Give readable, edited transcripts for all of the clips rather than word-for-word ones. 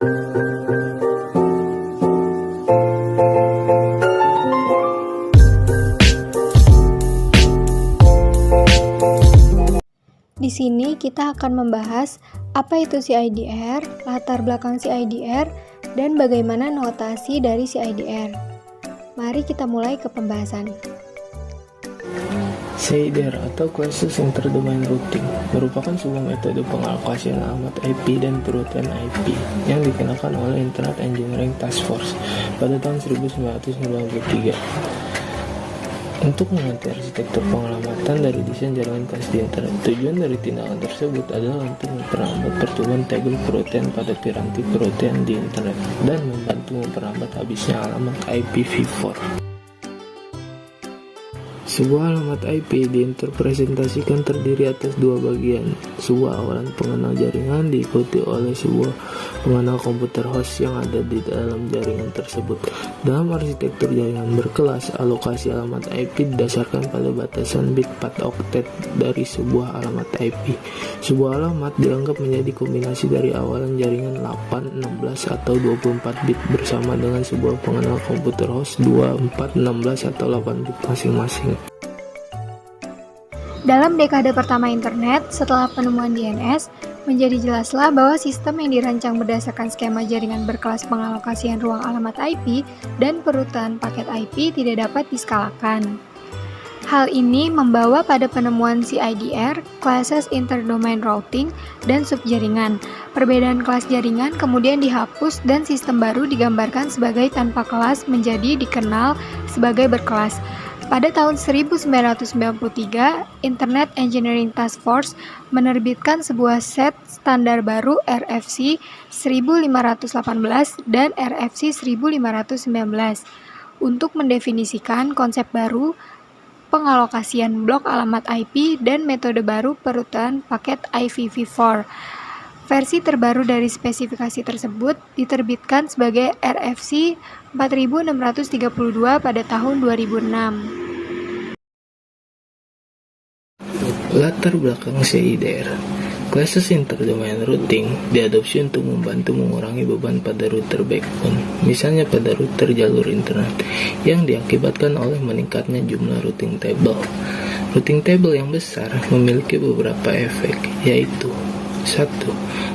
Di sini kita akan membahas apa itu CIDR, latar belakang CIDR, dan bagaimana notasi dari CIDR. Mari kita mulai ke pembahasan. CIDR atau Classes Interdomain Routing merupakan sebuah metode pengalokasian alamat IP dan perutan IP yang dikenakan oleh Internet Engineering Task Force pada tahun 1993. Untuk mengganti arsitektur pengalamatan dari desain jaringan kelas di internet, tujuan dari tindakan tersebut adalah untuk memperlambat pertumbuhan tabel protein pada piranti protein di internet dan membantu memperlambat habisnya alamat IPv4. Sebuah alamat IP diinterpretasikan terdiri atas dua bagian, sebuah awalan pengenal jaringan diikuti oleh sebuah pengenal komputer host yang ada di dalam jaringan tersebut. Dalam arsitektur jaringan berkelas, alokasi alamat IP didasarkan pada batasan bit 4 oktet dari sebuah alamat IP. Sebuah alamat dianggap menjadi kombinasi dari awalan jaringan 8, 16, atau 24 bit bersama dengan sebuah pengenal komputer host 2, 4, 16, atau 8 bit masing-masing. Dalam dekade pertama internet, setelah penemuan DNS, menjadi jelaslah bahwa sistem yang dirancang berdasarkan skema jaringan berkelas pengalokasian ruang alamat IP dan perutan paket IP tidak dapat diskalakan. Hal ini membawa pada penemuan CIDR, Classes Interdomain Routing, dan subjaringan. Perbedaan kelas jaringan kemudian dihapus dan sistem baru digambarkan sebagai tanpa kelas menjadi dikenal sebagai berkelas. Pada tahun 1993, Internet Engineering Task Force menerbitkan sebuah set standar baru RFC 1518 dan RFC 1519 untuk mendefinisikan konsep baru pengalokasian blok alamat IP dan metode baru perutan paket IPv4. Versi terbaru dari spesifikasi tersebut diterbitkan sebagai RFC 4632 pada tahun 2006. Latar belakang CIDR. Classes Interdomain Routing diadopsi untuk membantu mengurangi beban pada router backbone, misalnya pada router jalur internet, yang diakibatkan oleh meningkatnya jumlah routing table. Routing table yang besar memiliki beberapa efek, yaitu 1.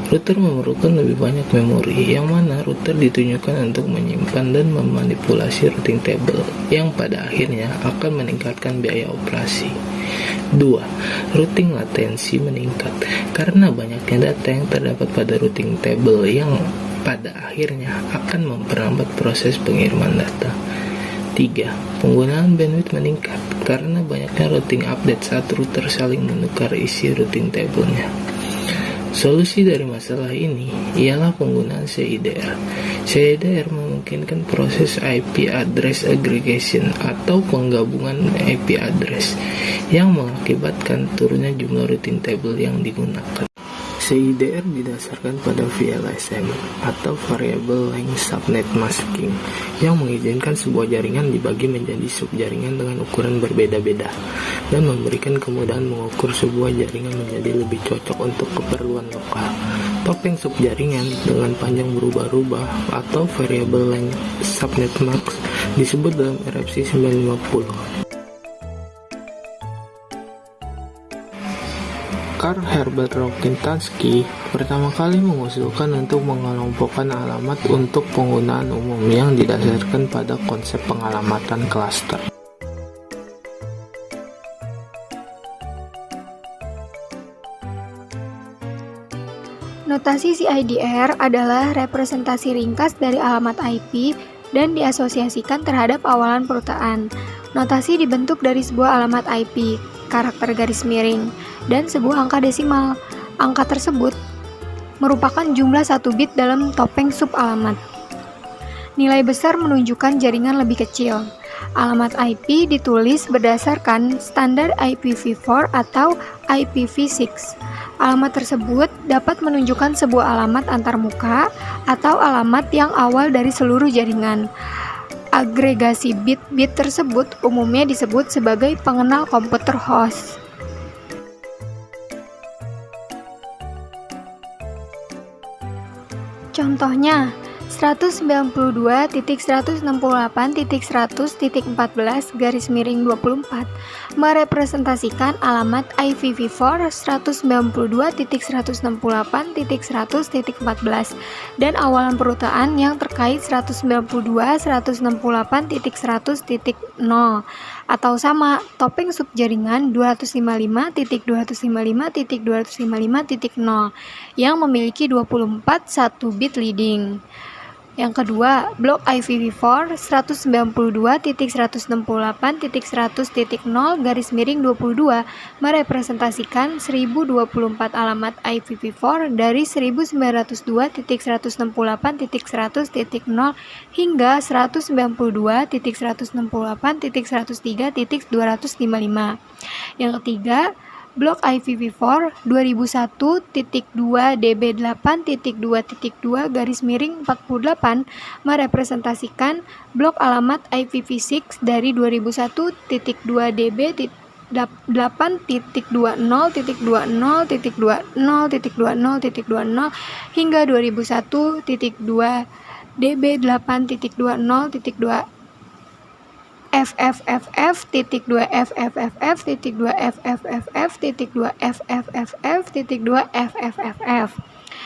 Router memerlukan lebih banyak memori, yang mana router ditunjukkan untuk menyimpan dan memanipulasi routing table, yang pada akhirnya akan meningkatkan biaya operasi. 2. Routing latensi meningkat, karena banyaknya data yang terdapat pada routing table yang pada akhirnya akan memperlambat proses pengiriman data. 3. Penggunaan bandwidth meningkat, karena banyaknya routing update saat router saling menukar isi routing table-nya. Solusi dari masalah ini ialah penggunaan CIDR. CIDR memungkinkan proses IP address aggregation atau penggabungan IP address yang mengakibatkan turunnya jumlah routing table yang digunakan. CIDR didasarkan pada VLSM atau Variable Length Subnet Masking yang mengizinkan sebuah jaringan dibagi menjadi subjaringan dengan ukuran berbeda-beda dan memberikan kemudahan mengukur sebuah jaringan menjadi lebih cocok untuk keperluan lokal. Topeng subjaringan dengan panjang berubah-ubah atau Variable Length Subnet Max disebut dalam RFC 950. Carl Herbert Rokitansky pertama kali mengusulkan untuk mengelompokkan alamat untuk penggunaan umum yang didasarkan pada konsep pengalamatan klaster. Notasi CIDR adalah representasi ringkas dari alamat IP dan diasosiasikan terhadap awalan perutaan. Notasi dibentuk dari sebuah alamat IP, karakter garis miring, dan sebuah angka desimal. Angka tersebut merupakan jumlah 1 bit dalam topeng subalamat. Nilai besar menunjukkan jaringan lebih kecil. Alamat IP ditulis berdasarkan standar IPv4 atau IPv6. Alamat tersebut dapat menunjukkan sebuah alamat antarmuka atau alamat yang awal dari seluruh jaringan. Agregasi bit-bit tersebut umumnya disebut sebagai pengenal komputer host. Contohnya, 192.168.100.14 merepresentasikan alamat IPv4 192.168.100.14 dan awalan perutaan yang terkait 192.168.100.0 atau sama topeng subjaringan 255.255.255.0 yang memiliki 24 1 bit leading. Yang kedua, blok IPv4 192.168.100.22 merepresentasikan 1024 alamat IPv4 dari 1902.168.100.0 hingga 192.168.103.255. Yang ketiga, blok IPv4 2001.2db8.2.2/48 merepresentasikan blok alamat IPv6 dari 2001.8.20.20.20.20.20 hingga 2001.2db8.20.2 FFFF.2FFFF.2FFFF.2FFFF.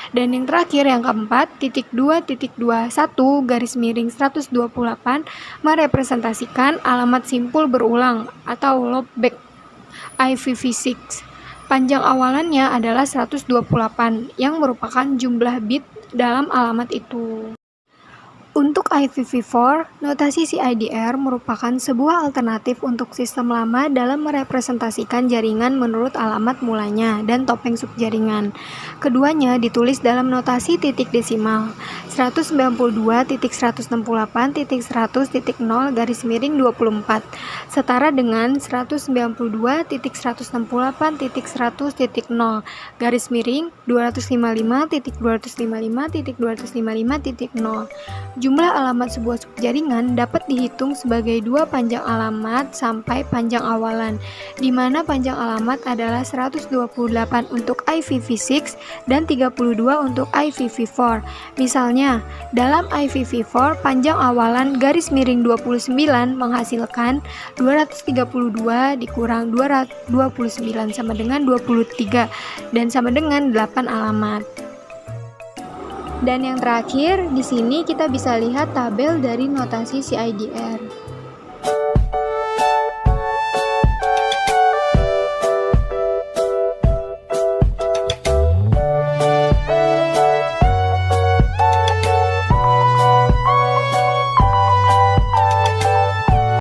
Dan yang terakhir, yang keempat, 2.21/128 merepresentasikan alamat simpul berulang atau loopback IPv6. Panjang awalannya adalah 128 yang merupakan jumlah bit dalam alamat itu. Untuk IPv4, notasi CIDR merupakan sebuah alternatif untuk sistem lama dalam merepresentasikan jaringan menurut alamat mulanya dan topeng subjaringan. Keduanya ditulis dalam notasi titik desimal 192.168.100.0/24 setara dengan 192.168.255.255.255.0. Jumlah alamat sebuah subjaringan dapat dihitung sebagai 2 panjang alamat sampai panjang awalan, di mana panjang alamat adalah 128 untuk IPv6 dan 32 untuk IPv4. Misalnya, dalam IPv4 panjang awalan _29 menghasilkan 232 dikurang 229 sama dengan 23 dan sama dengan 8 alamat. Dan yang terakhir, di sini kita bisa lihat tabel dari notasi CIDR.